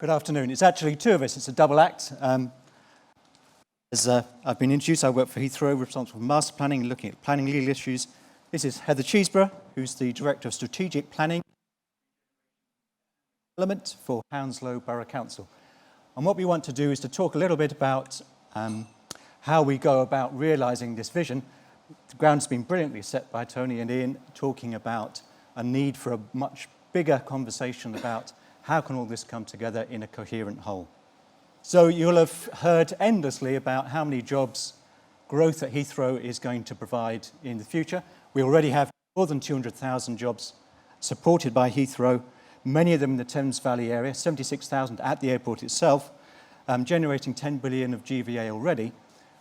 Good afternoon. It's actually two of us. It's a double act. As I've been introduced, I work for Heathrow, responsible for master planning, looking at planning legal issues. This is Heather Cheeseborough, who's the Director of Strategic Planning Development for Hounslow Borough Council. And what we want to do is to talk a little bit about how we go about realising this vision. The ground's been brilliantly set by Tony and Ian, talking about a need for a much bigger conversation about how can all this come together in a coherent whole. So you'll have heard endlessly about how many jobs growth at Heathrow is going to provide in the future. We already have more than 200,000 jobs supported by Heathrow, many of them in the Thames Valley area, 76,000 at the airport itself, generating 10 billion of GVA already,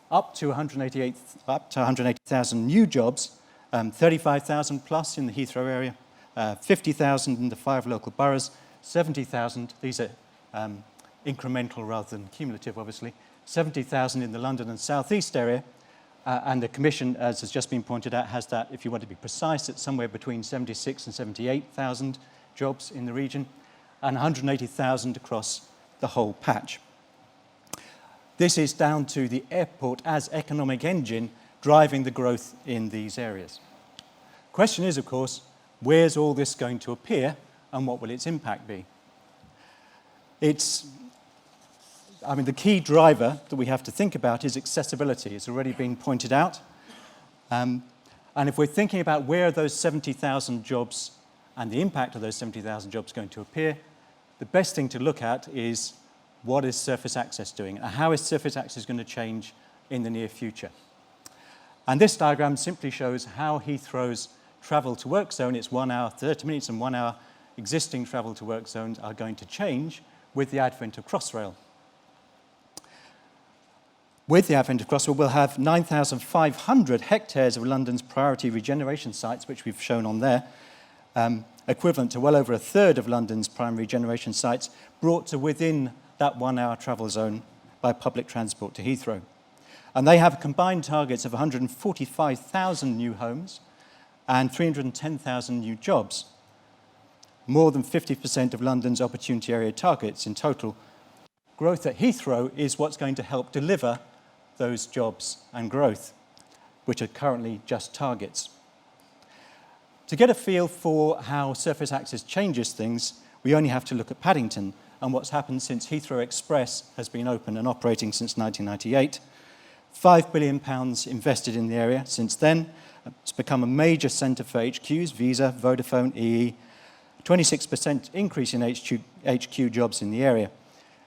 up to 180,000 new jobs, 35,000 plus in the Heathrow area, 50,000 in the 5 local boroughs, 70,000, these are incremental rather than cumulative, obviously, 70,000 in the London and South East area, and the Commission, as has just been pointed out, has that, if you want to be precise, it's somewhere between 76 and 78,000 jobs in the region, and 180,000 across the whole patch. This is down to the airport as economic engine driving the growth in these areas. Question is, of course, where's all this going to appear and what will its impact be? The key driver that we have to think about is accessibility. It's already been pointed out. And if we're thinking about where those 70,000 jobs and the impact of those 70,000 jobs going to appear, the best thing to look at is what is surface access doing and how is surface access going to change in the near future. And this diagram simply shows how Heathrow's travel to work zone, its 1 hour, 30 minutes and 1 hour existing travel to work zones are going to change with the advent of Crossrail. With the advent of Crossrail, we'll have 9,500 hectares of London's priority regeneration sites, which we've shown on there, equivalent to well over a third of London's primary regeneration sites, brought to within that 1 hour travel zone by public transport to Heathrow. And they have combined targets of 145,000 new homes and 310,000 new jobs, more than 50% of London's opportunity area targets in total. Growth at Heathrow is what's going to help deliver those jobs and growth, which are currently just targets. To get a feel for how surface access changes things, we only have to look at Paddington and what's happened since Heathrow Express has been open and operating since 1998. £5 billion invested in the area since then. It's become a major centre for HQs, Visa, Vodafone, EE, 26% increase in HQ jobs in the area.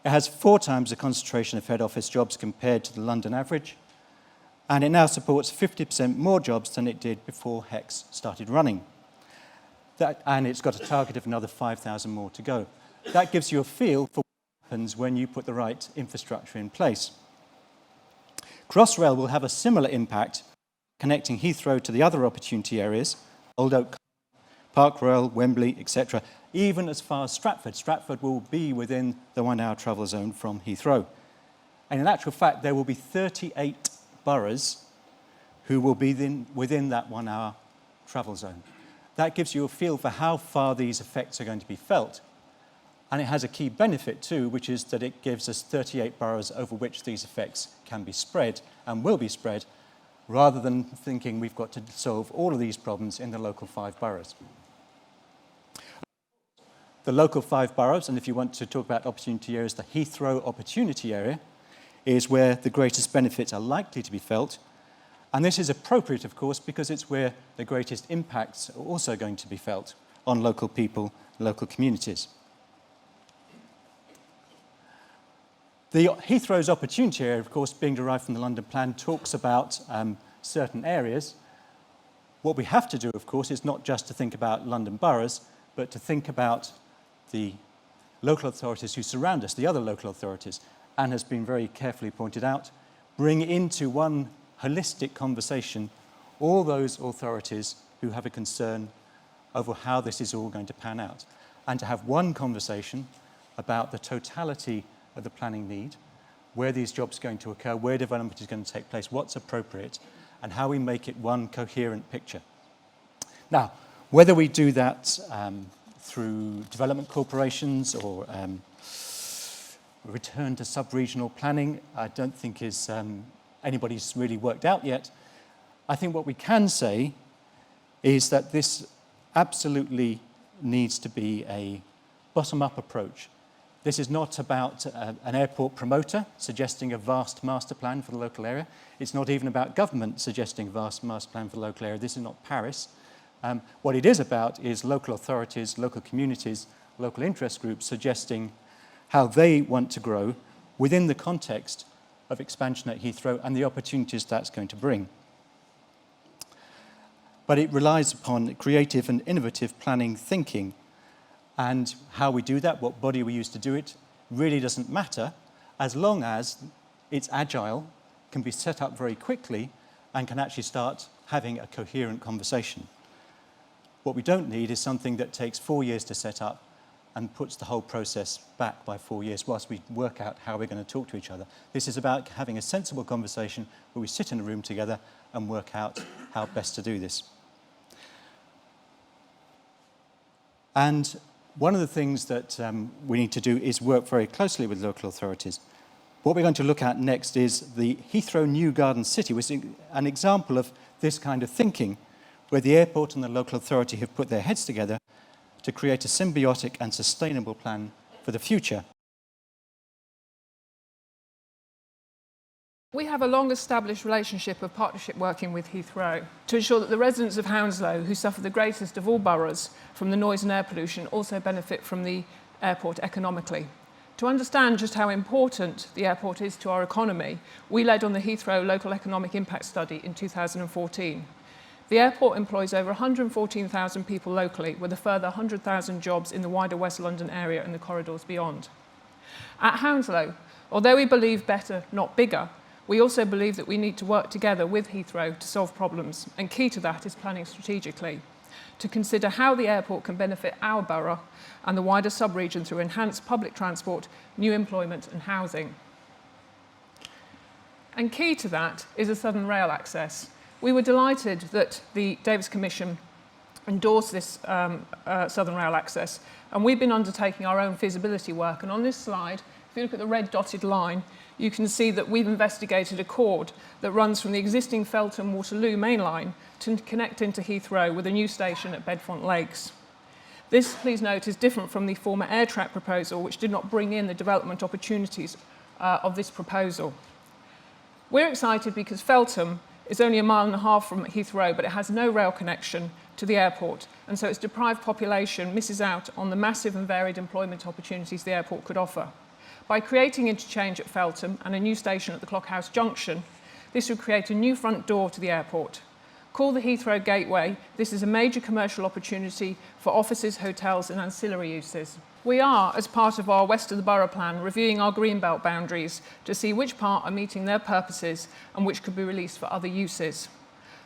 It has 4 times the concentration of head office jobs compared to the London average, and it now supports 50% more jobs than it did before HEX started running. And it's got a target of another 5,000 more to go. That gives you a feel for what happens when you put the right infrastructure in place. Crossrail will have a similar impact, connecting Heathrow to the other opportunity areas, Old Oak, Park Royal, Wembley, etc., even as far as Stratford. Stratford will be within the 1 hour travel zone from Heathrow. And in actual fact, there will be 38 boroughs who will be within that 1 hour travel zone. That gives you a feel for how far these effects are going to be felt. And it has a key benefit too, which is that it gives us 38 boroughs over which these effects can be spread and will be spread, rather than thinking we've got to solve all of these problems in the local 5 boroughs. The local 5 boroughs, and if you want to talk about opportunity areas, the Heathrow opportunity area is where the greatest benefits are likely to be felt. And this is appropriate, of course, because it's where the greatest impacts are also going to be felt on local people, local communities. The Heathrow's opportunity area, of course, being derived from the London Plan, talks about certain areas. What we have to do, of course, is not just to think about London boroughs, but to think about the local authorities who surround us, the other local authorities, and has been very carefully pointed out, bring into one holistic conversation all those authorities who have a concern over how this is all going to pan out, and to have one conversation about the totality of the planning need, where these jobs are going to occur, where development is going to take place, what's appropriate, and how we make it one coherent picture. Now, whether we do that through development corporations or return to sub-regional planning, I don't think is anybody's really worked out yet. I think what we can say is that this absolutely needs to be a bottom-up approach. This is not about an airport promoter suggesting a vast master plan for the local area. It's not even about government suggesting a vast master plan for the local area. This is not Paris. What it is about is local authorities, local communities, local interest groups suggesting how they want to grow within the context of expansion at Heathrow and the opportunities that's going to bring. But it relies upon creative and innovative planning thinking. And how we do that, what body we use to do it, really doesn't matter, as long as it's agile, can be set up very quickly, and can actually start having a coherent conversation. What we don't need is something that takes 4 years to set up and puts the whole process back by 4 years whilst we work out how we're going to talk to each other. This is about having a sensible conversation where we sit in a room together and work out how best to do this. And one of the things that we need to do is work very closely with local authorities. What we're going to look at next is the Heathrow New Garden City, which is an example of this kind of thinking, where the airport and the local authority have put their heads together to create a symbiotic and sustainable plan for the future. We have a long-established relationship of partnership working with Heathrow to ensure that the residents of Hounslow, who suffer the greatest of all boroughs from the noise and air pollution, also benefit from the airport economically. To understand just how important the airport is to our economy, we led on the Heathrow Local Economic Impact Study in 2014. The airport employs over 114,000 people locally, with a further 100,000 jobs in the wider West London area and the corridors beyond. At Hounslow, although we believe better, not bigger, we also believe that we need to work together with Heathrow to solve problems, and key to that is planning strategically, to consider how the airport can benefit our borough and the wider sub-region through enhanced public transport, new employment and housing. And key to that is a southern rail access. We were delighted that the Davis Commission endorsed this southern rail access, and we've been undertaking our own feasibility work. And on this slide, if you look at the red dotted line, you can see that we've investigated a chord that runs from the existing Feltham-Waterloo main line to connect into Heathrow with a new station at Bedfont Lakes. This, please note, is different from the former air track proposal, which did not bring in the development opportunities of this proposal. We're excited because Feltham is only 1.5 miles from Heathrow, but it has no rail connection to the airport, and so its deprived population misses out on the massive and varied employment opportunities the airport could offer. By creating interchange at Feltham and a new station at the Clockhouse Junction, this would create a new front door to the airport. Called the Heathrow Gateway, this is a major commercial opportunity for offices, hotels and ancillary uses. We are, as part of our West of the Borough plan, reviewing our greenbelt boundaries to see which part are meeting their purposes and which could be released for other uses.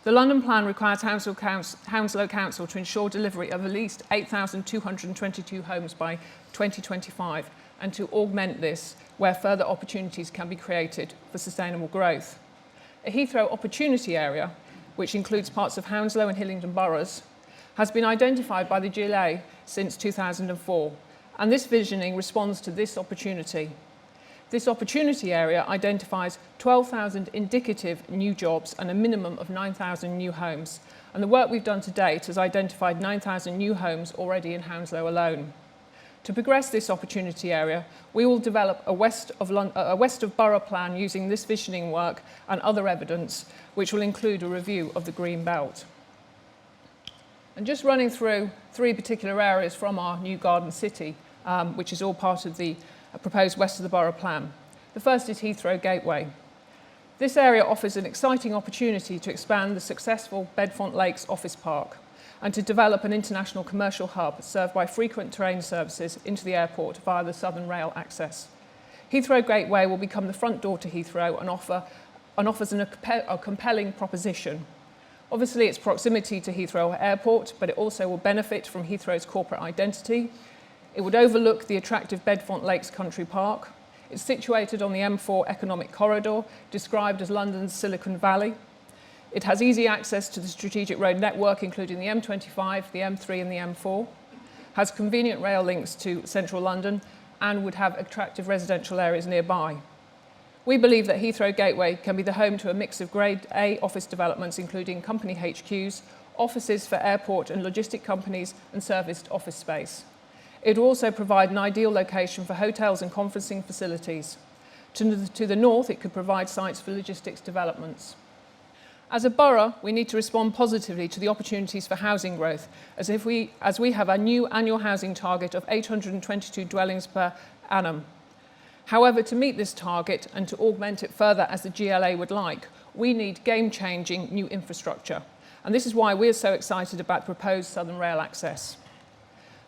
The London plan requires Hounslow Council to ensure delivery of at least 8,222 homes by 2025 and to augment this where further opportunities can be created for sustainable growth. A Heathrow Opportunity Area, which includes parts of Hounslow and Hillingdon boroughs, has been identified by the GLA since 2004. And this visioning responds to this opportunity. This opportunity area identifies 12,000 indicative new jobs and a minimum of 9,000 new homes. And the work we've done to date has identified 9,000 new homes already in Hounslow alone. To progress this opportunity area, we will develop a West of Borough plan using this visioning work and other evidence, which will include a review of the Green Belt. And just running through 3 particular areas from our new garden city, which is all part of the proposed West of the Borough plan. The first is Heathrow Gateway. This area offers an exciting opportunity to expand the successful Bedfont Lakes office park and to develop an international commercial hub served by frequent train services into the airport via the southern rail access. Heathrow Gateway will become the front door to Heathrow and offers a compelling proposition. Obviously, its proximity to Heathrow Airport, but it also will benefit from Heathrow's corporate identity. It would overlook the attractive Bedfont Lakes Country Park. It's situated on the M4 economic corridor, described as London's Silicon Valley. It has easy access to the strategic road network, including the M25, the M3 and the M4. Has convenient rail links to central London and would have attractive residential areas nearby. We believe that Heathrow Gateway can be the home to a mix of Grade A office developments, including company HQs, offices for airport and logistic companies, and serviced office space. It will also provide an ideal location for hotels and conferencing facilities. To the north, it could provide sites for logistics developments. As a borough, we need to respond positively to the opportunities for housing growth, as we have a new annual housing target of 822 dwellings per annum. However, to meet this target and to augment it further as the GLA would like, we need game-changing new infrastructure. And this is why we're so excited about proposed Southern Rail access.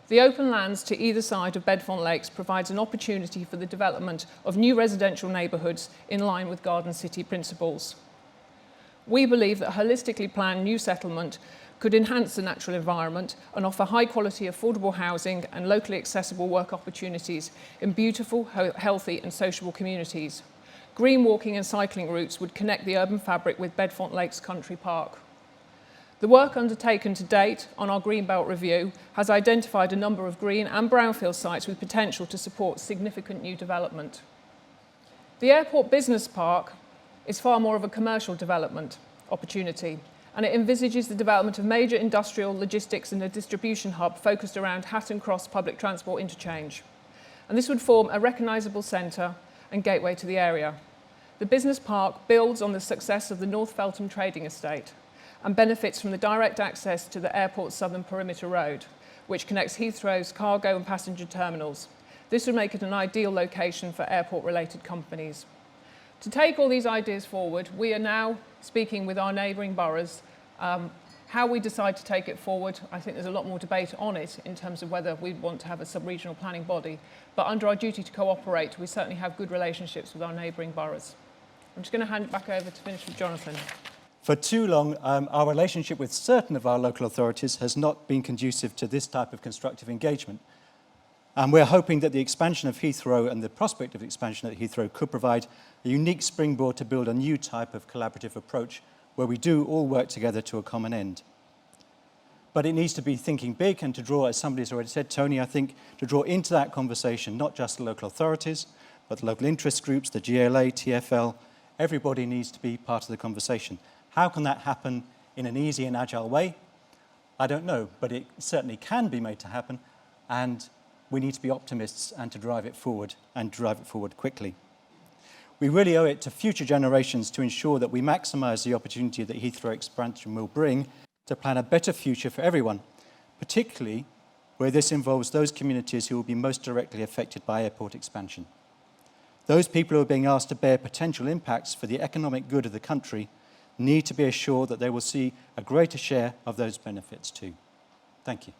The open lands to either side of Bedfont Lakes provides an opportunity for the development of new residential neighbourhoods in line with Garden City principles. We believe that holistically planned new settlement could enhance the natural environment and offer high-quality, affordable housing and locally accessible work opportunities in beautiful, healthy and sociable communities. Green walking and cycling routes would connect the urban fabric with Bedfont Lakes Country Park. The work undertaken to date on our Greenbelt Review has identified a number of green and brownfield sites with potential to support significant new development. The Airport Business Park is far more of a commercial development opportunity, and it envisages the development of major industrial logistics and a distribution hub focused around Hatton Cross public transport interchange. And this would form a recognisable centre and gateway to the area. The business park builds on the success of the North Feltham trading estate and benefits from the direct access to the airport's southern perimeter road, which connects Heathrow's cargo and passenger terminals. This would make it an ideal location for airport-related companies. To take all these ideas forward, we are now speaking with our neighbouring boroughs. How we decide to take it forward, I think there's a lot more debate on it in terms of whether we'd want to have a sub-regional planning body. But under our duty to cooperate, we certainly have good relationships with our neighbouring boroughs. I'm just going to hand it back over to finish with Jonathan. For too long, our relationship with certain of our local authorities has not been conducive to this type of constructive engagement. And we're hoping that the expansion of Heathrow and the prospect of expansion at Heathrow could provide a unique springboard to build a new type of collaborative approach where we do all work together to a common end. But it needs to be thinking big and to draw, as somebody's already said, Tony, I think, to draw into that conversation not just the local authorities, but the local interest groups, the GLA, TfL. Everybody needs to be part of the conversation. How can that happen in an easy and agile way? I don't know, but it certainly can be made to happen, and we need to be optimists and to drive it forward, and drive it forward quickly. We really owe it to future generations to ensure that we maximise the opportunity that Heathrow expansion will bring to plan a better future for everyone, particularly where this involves those communities who will be most directly affected by airport expansion. Those people who are being asked to bear potential impacts for the economic good of the country need to be assured that they will see a greater share of those benefits too. Thank you.